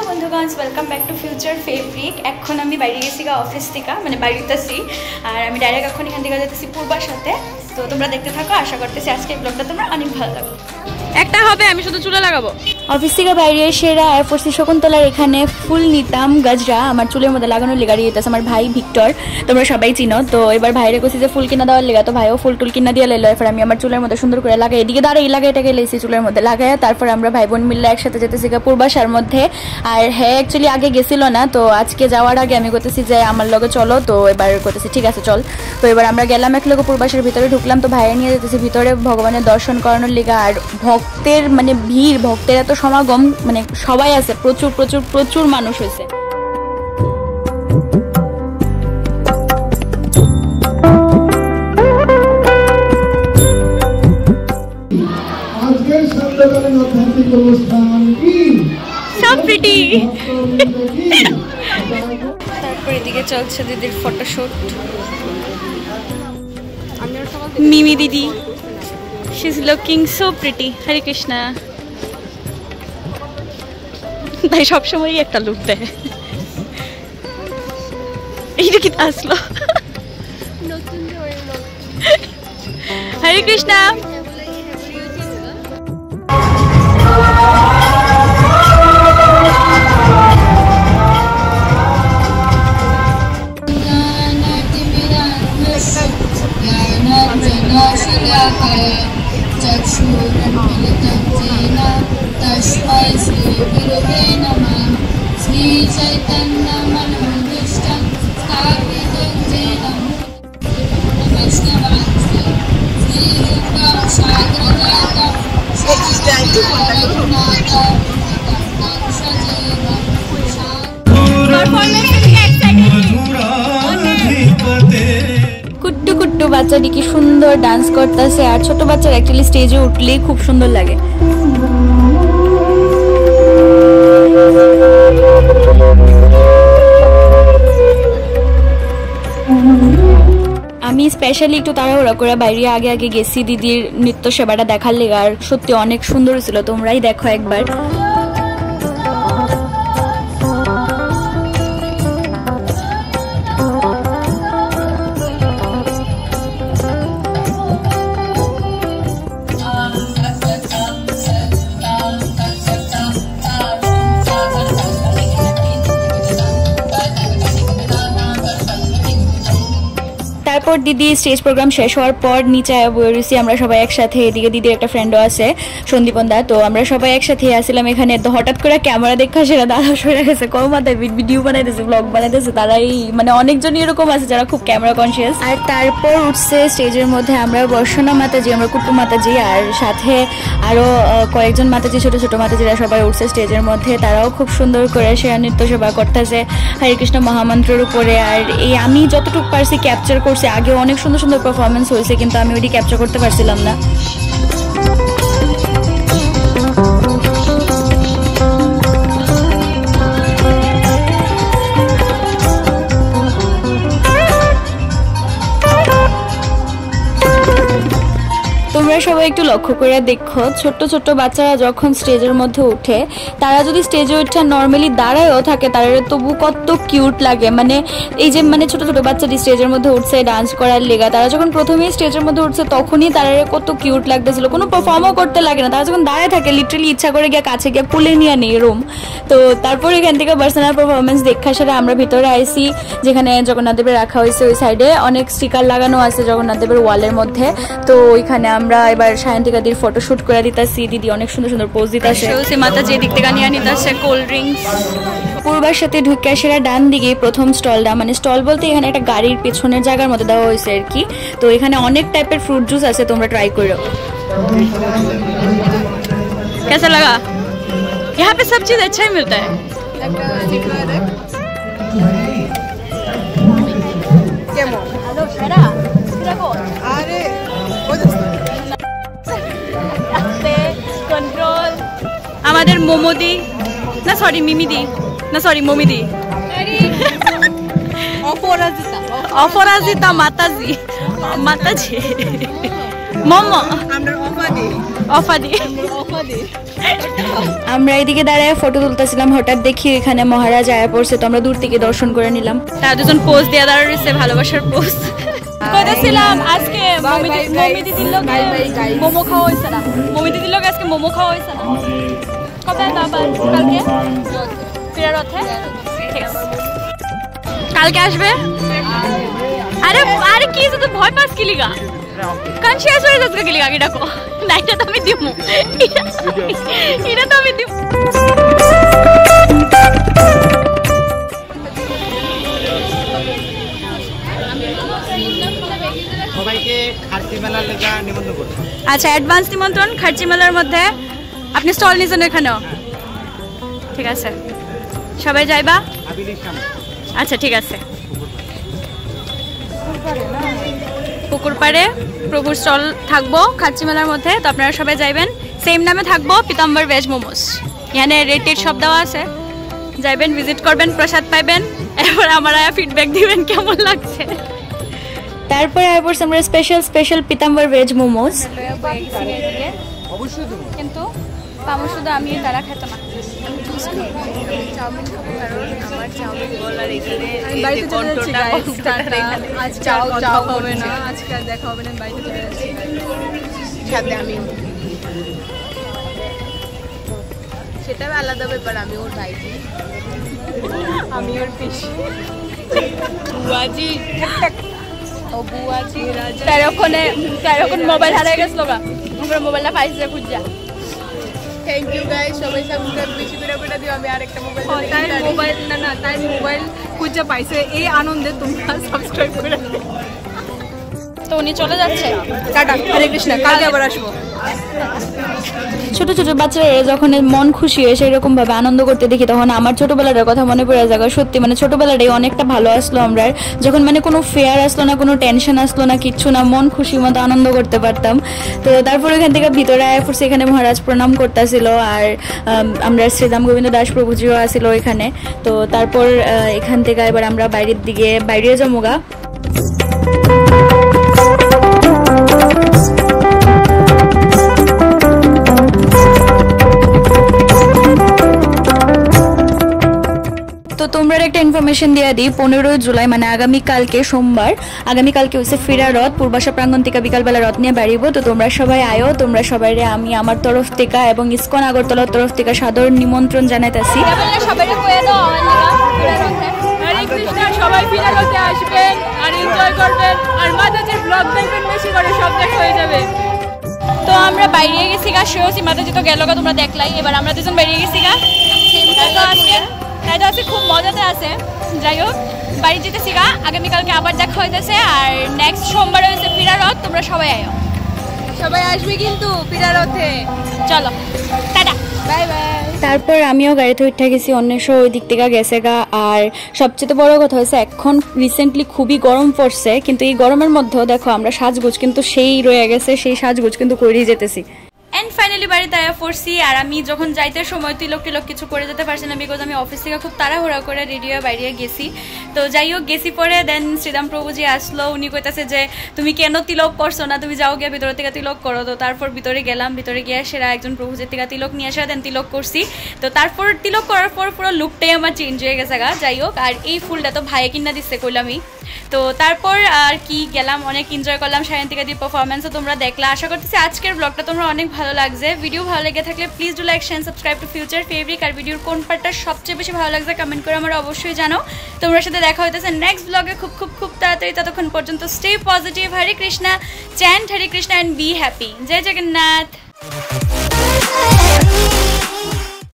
বন্ধুগণ, welcome back to future fabric. এখন আমি বাইরে গেছি অফিস থেকে, মানে বাড়িতেছি, আর আমি ডাইরেক্ট এখন এখান থেকে যেতেছি পূর্বার সাথে। তো তোমরা দেখতে থাকো, আশা করতেছি আজকে এই ব্লগটা তোমরা অনেক ভালো লাগবে। একটা হবে, আমি শুধু চুলে লাগাবো। অফিস থেকে বাইরে এসে এয়ারফোর্স শকুন্তলার এখানে ফুল নিতাম গজরা আমার চুলের মধ্যে লাগানোর লেগা দিয়েছে আমার ভাই ভিক্টর, তোমরা সবাই চিনো। তো এবার ভাইরে কইছি যে ফুল কিনা দেওয়ার লেগা, তো ভাইও ফুল টুল কিনা দিয়ে লেলো। এরপর আমি আমার চুলের মধ্যে সুন্দর করে লাগাই, এদিকে দাঁড়াই লাগাইটাকে লেছি চুলের মধ্যে লাগাই। তারপর আমরা ভাই বোন মিললে একসাথে যেতেছি পূর্বাশার মধ্যে। আর হ্যাঁ, অ্যাকচুয়ালি আগে গেছিল না, তো আজকে যাওয়ার আগে আমি করতেছি যে আমার লগে চলো, তো এবার করতেছি ঠিক আছে চল। তো এবার আমরা গেলাম এক লগে পূর্বাশার ভিতরে ঢুকলাম, তো ভাইয়ের নিয়ে যেতেছি ভিতরে ভগবানের দর্শন করানোর লেগা। আর ভক্তের মানে ভিড়, ভক্তের এত সমাগম, মানে সবাই আছে, প্রচুর প্রচুর প্রচুর মানুষ হয়েছে। তারপর এদিকে চলছে দিদির ফটোশুট। মিমি দিদি, she's looking so pretty. হরে কৃষ্ণা। তাই সবসময় একটা লুক দেয়। এইটা কি আসলো? হরে কৃষ্ণা। কুট্টু কুট্টু বাচ্চাটি কি সুন্দর ডান্স করতেছে, আর ছোট বাচ্চারা অ্যাকচুয়ালি স্টেজে উঠলেই খুব সুন্দর লাগে। আমি স্পেশালি একটু তাড়াহুড়া করে বাইরে আগে আগে গেছি দিদির নৃত্য সেবাটা দেখার লেগে, আর সত্যি অনেক সুন্দর ছিল, তোমরাই দেখো একবার। তারপর দিদি স্টেজ প্রোগ্রাম শেষ হওয়ার পর নিচে বয়ে রয়েছি আমরা সবাই একসাথে। এদিকে দিদির একটা ফ্রেন্ডও আছে, সন্দীপন দা। তো আমরা সবাই একসাথে আসছিলাম এখানে। তো হঠাৎ করে ক্যামেরা দেখা সেটা দাদা সরে গেছে, মাথায় ভিডিও বানাইতেছে, ব্লগ বানাইতেছে। তারাই মানে অনেকজনই এরকম আছে যারা খুব ক্যামেরা কনসিয়াস। আর তারপর উঠছে স্টেজের মধ্যে আমরা বর্ষণা মাতাজি, আমরা কুট্টু মাতাজি, আর সাথে আরো কয়েকজন মাতাজি, ছোট ছোট মাতাজিরা সবাই উঠছে স্টেজের মধ্যে। তারাও খুব সুন্দর করে সে নৃত্য সেবা করতেছে হরে কৃষ্ণ মহামন্ত্রের উপরে। আর এই আমি যতটুকু পারছি ক্যাপচার করছি। আগে অনেক সুন্দর সুন্দর পারফরমেন্স হয়েছে, কিন্তু আমি ওইটি ক্যাপচার করতে পারছিলাম না। তোমরা সবাই একটু লক্ষ্য করে দেখো, ছোট্ট ছোট্ট বাচ্চারা যখন স্টেজের মধ্যে উঠে, তারা যদি স্টেজে উঠে নর্মালি দাঁড়ায়ও থাকে, তারা তবু কত কিউট লাগে। মানে এই যে মানে ছোট ছোট বাচ্চাটি স্টেজের মধ্যে উঠছে ডান্স করার লেগা, তারা যখন প্রথমেই স্টেজের মধ্যে উঠছে তখনই তারা কত কিউট লাগতেছিল। কোনো পারফর্মও করতে লাগে না, তারা যখন দাঁড়ায় থাকে লিটারালি ইচ্ছা করে গিয়ে কাছে গিয়ে কুলে নিয়ে নেই রুম। তো তারপর এখান থেকে পার্সোনাল পারফরমেন্স দেখা সেটা আমরা ভিতরে আইসি, যেখানে জগন্নাথ দেবের রাখা হয়েছে। ওই সাইডে অনেক স্টিকার লাগানো আছে জগন্নাথ দেবের ওয়ালের মধ্যে। তো ওইখানে আমরা এবার সায়ন্তিকা দিদির ফটোশুট করে দিতেছি। দিদি অনেক সুন্দর সুন্দর পোজ দিতেছে, মাতাজি এদিক থেকে নিয়ে নিতেছে কোল্ড ড্রিঙ্কস। পূর্বার সাথে ঢুকে সেরা ডান দিকে প্রথম স্টলটা, মানে স্টল বলতে এখানে একটা গাড়ির পেছনের জায়গার মধ্যে দেওয়া হয়েছে আর কি। তো এখানে অনেক টাইপের ফ্রুট জুস আছে, তোমরা ট্রাই করো। कैसा लगा? यहाँ पे सब चीज अच्छा ही मिलता है। আমাদের মোমোদি না, সরি মিমিদি না, সরি মোমিদি, অপরাজিতা মাতাজি, মাতাজি মোমো আমরা অপাদি অফাদি আমরা এদিকে দাঁড়ায় ফটো তুলতেছিলাম, হঠাৎ দেখি এখানে মহারাজ আয়া পড়ছে, তো আমরা দূর থেকে দর্শন করে নিলাম। তারা দুজন পোজ দিয়ে দাঁড়াচ্ছে, ভালোবাসার পোজ। কইতেছিলাম আজকে মমিদি দিল মোমো খাওয়া হয়েছে না, মমিদি দিল আজকে মোমো খাওয়া হয়েছে না। কবে আবার কালকে ফেরার রথে? ঠিক আছে, কালকে আসবে। আরে আরে কি তুই ভয় পাস কি লিগা? কনসিয়াস হয়ে যাচ্ছে কি লিগা? এটা কো না, এটা তো আমি দিমু, এটা তো আমি দিমু। সবাইকে খার্চি মেলার লেগা নিমন্ত্রণ করছি। আচ্ছা, অ্যাডভান্স নিমন্ত্রণ খার্চি মেলার মধ্যে। আপনি স্টল নিয়েছেন এখানেও? ঠিক আছে, সবাই যাইবা? আচ্ছা ঠিক আছে। পুকুর পাড়ে প্রভুর স্টল থাকবো খার্চি মেলার মধ্যে, তো আপনারা সবাই যাইবেন। সেম নামে থাকবো, পিতাম্বর ভেজ মোমোস। এখানে রেটেড সব দেওয়া আছে, যাইবেন, ভিজিট করবেন, প্রসাদ পাইবেন, এরপর আমরা ফিডব্যাক দিবেন কেমন লাগছে। তারপরে আবার আমরা স্পেশাল পিতাম্বর ভেজ মোমোস। কিন্তু পামো শুধু আমি, তারা খেত না। সেটাও আলাদা ব্যাপার। আমি ওর ভাই, আমি ওর পিসি। তেরোক্ষণ মোবাইল হারাই গেছিল, মোবাইলটা পাইছে খুঁজা। থ্যাংক ইউ গাইস, সবাই সাবস্ক্রাইব বেশি করে দিও। আমি আরেকটা মোবাইল তাই মোবাইল খুঁজে পাইছে, এই আনন্দে তোমরা সাবস্ক্রাইব করে দিও। তো উনি চলে যাচ্ছে, টাটা, হরে কৃষ্ণ, কালকে আবার আসবো। ছোট ছোট বাচ্চারা যখন মন খুশি হয়ে সেই রকম ভাবে আনন্দ করতে দেখি, তখন আমার ছোটবেলার কথা মনে পড়ে যায়। সত্যি মানে ছোটবেলাটাই অনেকটা ভালো আসলো আমরা, যখন মানে কোনো ফেয়ার আসলো না, কোনো টেনশন আসলো না, কিচ্ছু না, মন খুশি মতো আনন্দ করতে পারতাম। তো তারপর এখান থেকে ভিতরে আয়া পড়ছে, এখানে মহারাজ প্রণাম করতেছিল, আর আমরা শ্রীরাম গোবিন্দ দাস প্রভুজিও আসছিল এখানে। তো তারপর এখান থেকে এবার আমরা বাইরের দিকে বাইরে যামুগা। তো তোমরা একটা ইনফরমেশন দিয়ে দিই, 15 জুলাই মানে আগামীকালকে সোমবার, আগামীকালকে হচ্ছে ফেরা রথ, পূর্বাশা প্রাঙ্গণ থেকে বিকালবেলা রথ নিয়ে বাড়িব। তো তোমরা সবাই আয়ো, তোমরা সবাই আমি আমার তরফ থেকে এবং ইসকন আগরতলার তরফ থেকে সাদর নিমন্ত্রণ জানাইতেছি। সবাই ফেরা রথে আসবেন আর এনজয় করবেন, আর মাতাজির ব্লগ দেখবেন বেশি করে, সব দেখা হয়ে যাবে। তো আমরা বাইরে গেছি গা, শ্রেয়সী মাতাজি তো গেল গা, তোমরা দেখলাই। এবার আমরা দুজন বেরিয়ে গেছি গা, তাই তো আছে, খুব মজাতে আছে। যাই হোক, বাড়ি যেতেছি গা, আগামীকালকে আবার দেখা হইতেছে। আর নেক্সট সোমবার হয়েছে ফিরা রথ, তোমরা সবাই আয়ো, সবাই আসবে কিন্তু ফিরা রথে। চলো, টাটা, বাই বাই। তারপর আমিও গাড়িতে উঠে গেছি, অন্বেষও ওই দিক থেকে গেছে গা। আর সবচেয়ে বড় কথা হয়েছে, এখন রিসেন্টলি খুবই গরম পড়ছে, কিন্তু এই গরমের মধ্যেও দেখো আমরা সাজগোজ কিন্তু সেই রয়ে গেছে, সেই সাজগোজ কিন্তু করেই যেতেছি। এন্ড ফাইনালি বাড়িতে আয়া পড়ছি। আর আমি যখন যাইতে সময় তিলক কিছু করে যেতে পারছি না, বিকজ আমি অফিস থেকে খুব তাড়াহুড়া করে রেডি হয়ে বাইরে গেছি। তো যাই হোক, গেছি পরে দেন শ্রীরাম প্রভুজি আসলো, উনি কইতাছে যে তুমি কেন তিলক করছো না, তুমি যাও গিয়ে ভিতর থেকে তিলক করো। তো তারপর ভিতরে গেলাম, ভিতরে গিয়ে সেরা একজন প্রভুজির থেকে তিলক নিয়ে আসা, দেন তিলক করছি। তো তারপর তিলক করার পর পুরো লুকটাই আমার চেঞ্জ হয়ে গেছে গা। যাই হোক, আর এই ফুলটা তো ভাইয়ে কিনা দিচ্ছে কইলামই। তো তারপর আর কি গেলাম, অনেক এনজয় করলাম, সায়ন্তিকা দিয়ে পারফরমেন্সও তোমরা দেখলা। আশা করতেছি আজকের ব্লগটা তোমরা অনেক ভালো লাগছে। ভিডিও ভালো লেগে থাকলে please do like, share, subscribe to future favourite. আর ভিডিওর কোন পার্টটা সবচেয়ে বেশি ভালো লাগছে কমেন্ট করে আমার অবশ্যই জানাও। তোমার সাথে দেখা হইতেছে নেক্সট ব্লগে খুব তাড়াতাড়ি। ততক্ষণ পর্যন্ত stay positive. Hare Krishna, chant Hare Krishna and be happy. জয় জগন্নাথ।